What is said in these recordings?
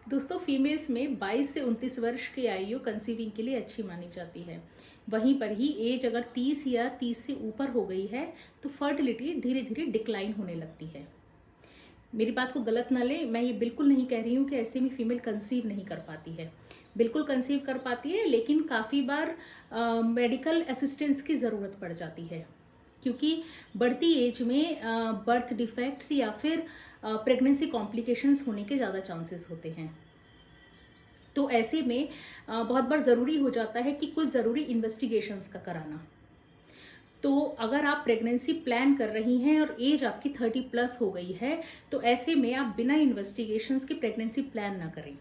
दोस्तों, फीमेल्स में 22 से 29 वर्ष की आयु कंसीविंग के लिए अच्छी मानी जाती है। वहीं पर ही एज अगर 30 या 30 से ऊपर हो गई है तो फर्टिलिटी धीरे धीरे डिक्लाइन होने लगती है। मेरी बात को गलत ना लें, मैं ये बिल्कुल नहीं कह रही हूँ कि ऐसे में फीमेल कंसीव नहीं कर पाती है। बिल्कुल कंसीव कर पाती है, लेकिन काफ़ी बार मेडिकल असिस्टेंस की ज़रूरत पड़ जाती है, क्योंकि बढ़ती एज में बर्थ डिफेक्ट्स या फिर प्रेगनेंसी कॉम्प्लिकेशंस होने के ज़्यादा चांसेस होते हैं। तो ऐसे में बहुत बार ज़रूरी हो जाता है कि कुछ ज़रूरी इन्वेस्टिगेशंस का कराना। तो अगर आप प्रेगनेंसी प्लान कर रही हैं और एज आपकी 30 प्लस हो गई है, तो ऐसे में आप बिना इन्वेस्टिगेशंस के प्रेगनेंसी प्लान ना करें।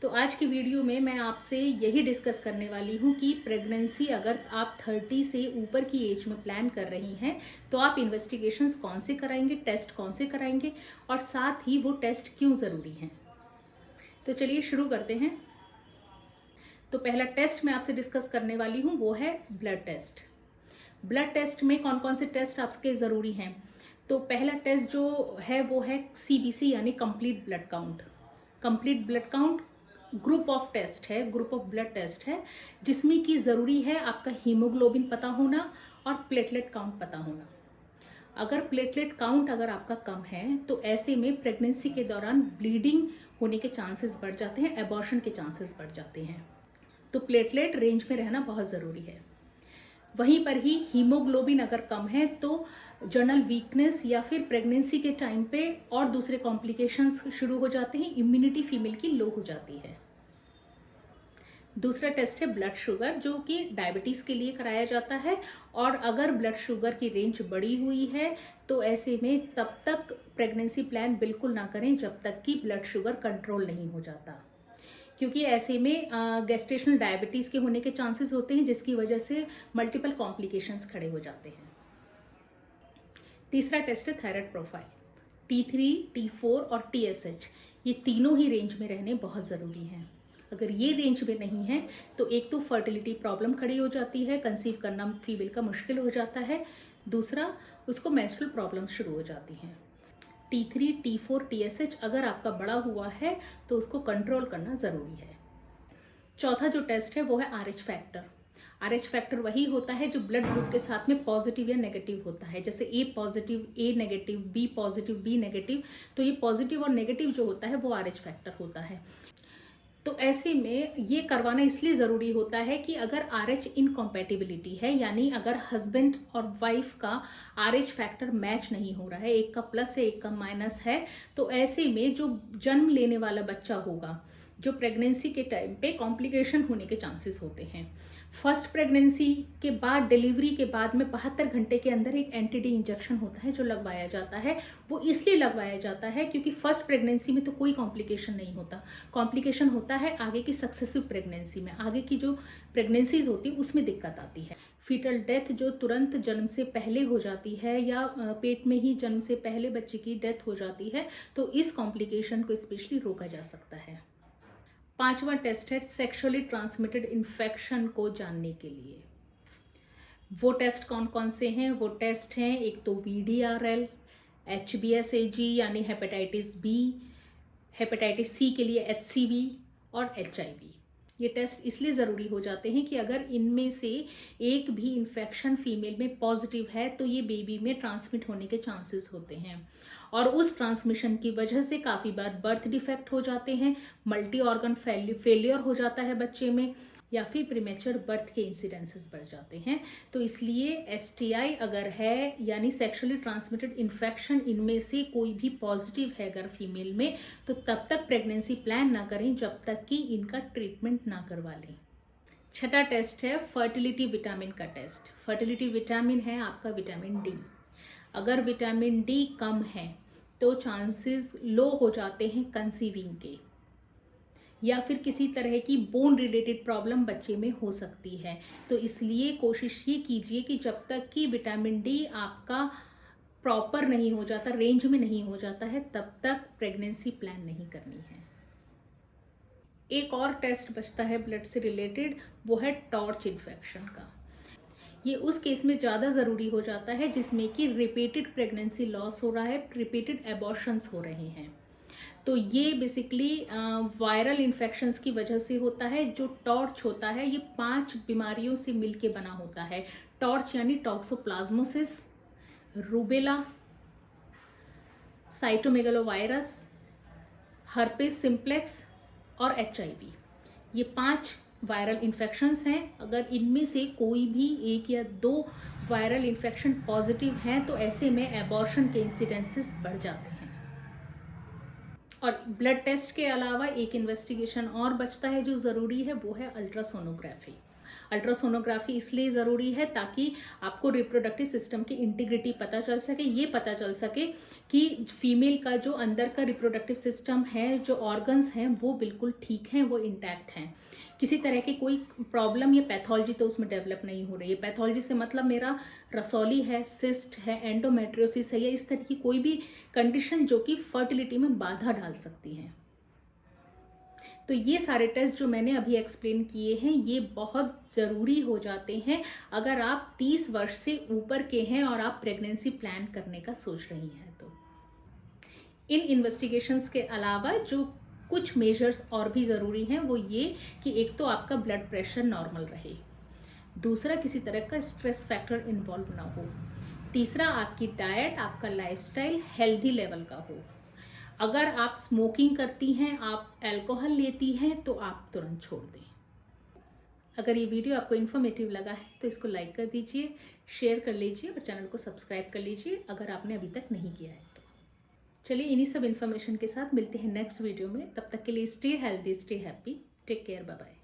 तो आज की वीडियो में मैं आपसे यही डिस्कस करने वाली हूँ कि प्रेगनेंसी अगर आप 30 से ऊपर की एज में प्लान कर रही हैं तो आप इन्वेस्टिगेशंस कौन से कराएंगे, टेस्ट कौन से कराएंगे और साथ ही वो टेस्ट क्यों ज़रूरी हैं। तो चलिए शुरू करते हैं। तो पहला टेस्ट मैं आपसे डिस्कस करने वाली हूँ वो है ब्लड टेस्ट। ब्लड टेस्ट में कौन कौन से टेस्ट आपके ज़रूरी हैं। तो पहला टेस्ट जो है वो है CBC यानी complete blood count. Complete blood count group of test है, ग्रुप ऑफ ब्लड टेस्ट है, जिसमें कि ज़रूरी है आपका हीमोग्लोबिन पता होना और प्लेटलेट काउंट पता होना। अगर प्लेटलेट काउंट अगर आपका कम है तो ऐसे में प्रेगनेंसी के दौरान ब्लीडिंग होने के चांसेस बढ़ जाते हैं, एबॉर्शन के चांसेस बढ़ जाते हैं। तो प्लेटलेट रेंज में रहना बहुत ज़रूरी है। वहीं पर ही हीमोग्लोबिन अगर कम है तो जनरल वीकनेस या फिर प्रेगनेंसी के टाइम पे और दूसरे कॉम्प्लिकेशंस शुरू हो जाते हैं, इम्यूनिटी फीमेल की लो हो जाती है। दूसरा टेस्ट है ब्लड शुगर, जो कि डायबिटीज़ के लिए कराया जाता है। और अगर ब्लड शुगर की रेंज बढ़ी हुई है तो ऐसे में तब तक प्रेगनेंसी प्लान बिल्कुल ना करें जब तक कि ब्लड शुगर कंट्रोल नहीं हो जाता, क्योंकि ऐसे में गेस्टेशनल डायबिटीज़ के होने के चांसेस होते हैं, जिसकी वजह से मल्टीपल कॉम्प्लिकेशंस खड़े हो जाते हैं। तीसरा टेस्ट है थायराइड प्रोफाइल। T3, T4 और TSH, ये तीनों ही रेंज में रहने बहुत ज़रूरी हैं। अगर ये रेंज में नहीं है तो एक तो फर्टिलिटी प्रॉब्लम खड़ी हो जाती है, कंसीव करना फीमेल का मुश्किल हो जाता है। दूसरा, उसको मेंस्ट्रुअल प्रॉब्लम शुरू हो जाती हैं। T3, T4, TSH अगर आपका बड़ा हुआ है तो उसको कंट्रोल करना ज़रूरी है। चौथा जो टेस्ट है वो है RH फैक्टर। RH फैक्टर वही होता है जो ब्लड ग्रुप के साथ में पॉजिटिव या नेगेटिव होता है, जैसे A positive, A negative, B positive, B negative. तो ये पॉजिटिव और नेगेटिव जो होता है वो RH फैक्टर होता है। तो ऐसे में ये करवाना इसलिए ज़रूरी होता है कि अगर RH इनकॉम्पैटिबिलिटी है, यानी अगर हस्बैंड और वाइफ का RH फैक्टर मैच नहीं हो रहा है, एक का प्लस है एक का माइनस है, तो ऐसे में जो जन्म लेने वाला बच्चा होगा, जो प्रेगनेंसी के टाइम पे कॉम्प्लिकेशन होने के चांसेस होते हैं। फर्स्ट प्रेगनेंसी के बाद, डिलीवरी के बाद में 72 घंटे के अंदर एक एंटी-डी इंजेक्शन होता है जो लगवाया जाता है। वो इसलिए लगवाया जाता है क्योंकि फर्स्ट प्रेगनेंसी में तो कोई कॉम्प्लिकेशन नहीं होता, कॉम्प्लिकेशन होता है आगे की सक्सेसिव प्रेगनेंसी में, आगे की जो प्रेगनेंसीज होती है उसमें दिक्कत आती है। फीटल डेथ जो तुरंत जन्म से पहले हो जाती है या पेट में ही जन्म से पहले बच्चे की डेथ हो जाती है, तो इस कॉम्प्लिकेशन को स्पेशली रोका जा सकता है। पांचवा टेस्ट है सेक्सुअली ट्रांसमिटेड इन्फेक्शन को जानने के लिए। वो टेस्ट कौन कौन से हैं? वो टेस्ट हैं, एक तो VDRL, HBsAg यानी हेपेटाइटिस बी, हेपेटाइटिस C के लिए HCV और HIV। ये टेस्ट इसलिए ज़रूरी हो जाते हैं कि अगर इनमें से एक भी इन्फेक्शन फीमेल में पॉजिटिव है तो ये बेबी में ट्रांसमिट होने के चांसेस होते हैं, और उस ट्रांसमिशन की वजह से काफ़ी बार बर्थ डिफेक्ट हो जाते हैं, मल्टी ऑर्गन फेलियर हो जाता है बच्चे में, या फिर प्रीमेच्योर बर्थ के इंसिडेंसेस बढ़ जाते हैं। तो इसलिए STI अगर है, यानी सेक्सुअली ट्रांसमिटेड इन्फेक्शन, इनमें से कोई भी पॉजिटिव है अगर फीमेल में, तो तब तक प्रेगनेंसी प्लान ना करें जब तक कि इनका ट्रीटमेंट ना करवा लें। छठा टेस्ट है फर्टिलिटी विटामिन का टेस्ट। फर्टिलिटी विटामिन है आपका विटामिन D। अगर विटामिन D कम है तो चांसेस लो हो जाते हैं कंसीविंग के, या फिर किसी तरह की बोन रिलेटेड प्रॉब्लम बच्चे में हो सकती है। तो इसलिए कोशिश ये कीजिए कि जब तक कि विटामिन D आपका प्रॉपर नहीं हो जाता, रेंज में नहीं हो जाता है, तब तक प्रेगनेंसी प्लान नहीं करनी है। एक और टेस्ट बचता है ब्लड से रिलेटेड, वो है टॉर्च इन्फेक्शन का। ये उस केस में ज़्यादा ज़रूरी हो जाता है जिसमें कि रिपीटेड प्रेगनेंसी लॉस हो रहा है, रिपीटेड एबॉर्शंस हो रहे हैं। तो ये बेसिकली वायरल इन्फेक्शंस की वजह से होता है। जो टॉर्च होता है ये 5 बीमारियों से मिलके बना होता है। टॉर्च यानी toxoplasmosis, rubella, cytomegalovirus, herpes simplex और HIV। ये 5 वायरल इन्फेक्शंस हैं। अगर इनमें से कोई भी 1 या 2 वायरल इन्फेक्शन पॉजिटिव हैं तो ऐसे में एबॉर्शन के इंसिडेंसेस बढ़ जाते हैं। और ब्लड टेस्ट के अलावा एक इन्वेस्टिगेशन और बचता है जो ज़रूरी है, वो है अल्ट्रासोनोग्राफी। अल्ट्रासोनोग्राफी इसलिए ज़रूरी है ताकि आपको रिप्रोडक्टिव सिस्टम की इंटीग्रिटी पता चल सके। ये पता चल सके कि फीमेल का जो अंदर का रिप्रोडक्टिव सिस्टम है, जो ऑर्गन्स हैं वो बिल्कुल ठीक हैं, वो इंटैक्ट हैं। किसी तरह की कोई प्रॉब्लम या पैथोलॉजी तो उसमें डेवलप नहीं हो रही है। पैथोलॉजी से मतलब मेरा रसौली है, सिस्ट है, एंडोमेट्रियोसिस है, या इस तरह की कोई भी कंडीशन जो कि फर्टिलिटी में बाधा डाल सकती है। तो ये सारे टेस्ट जो मैंने अभी एक्सप्लेन किए हैं ये बहुत ज़रूरी हो जाते हैं अगर आप 30 वर्ष से ऊपर के हैं और आप प्रेगनेंसी प्लान करने का सोच रही हैं। तो इन इन्वेस्टिगेशंस के अलावा जो कुछ मेजर्स और भी ज़रूरी हैं वो ये कि एक तो आपका ब्लड प्रेशर नॉर्मल रहे, दूसरा किसी तरह का स्ट्रेस फैक्टर इन्वॉल्व ना हो, तीसरा आपकी डाइट, आपका लाइफस्टाइल हेल्दी लेवल का हो। अगर आप स्मोकिंग करती हैं, आप अल्कोहल लेती हैं तो आप तुरंत छोड़ दें। अगर ये वीडियो आपको इन्फॉर्मेटिव लगा है तो इसको लाइक कर दीजिए, शेयर कर लीजिए और चैनल को सब्सक्राइब कर लीजिए अगर आपने अभी तक नहीं किया है तो। चलिए इन्हीं सब इन्फॉर्मेशन के साथ मिलते हैं नेक्स्ट वीडियो में। तब तक के लिए stay healthy, stay happy, take care, bye bye.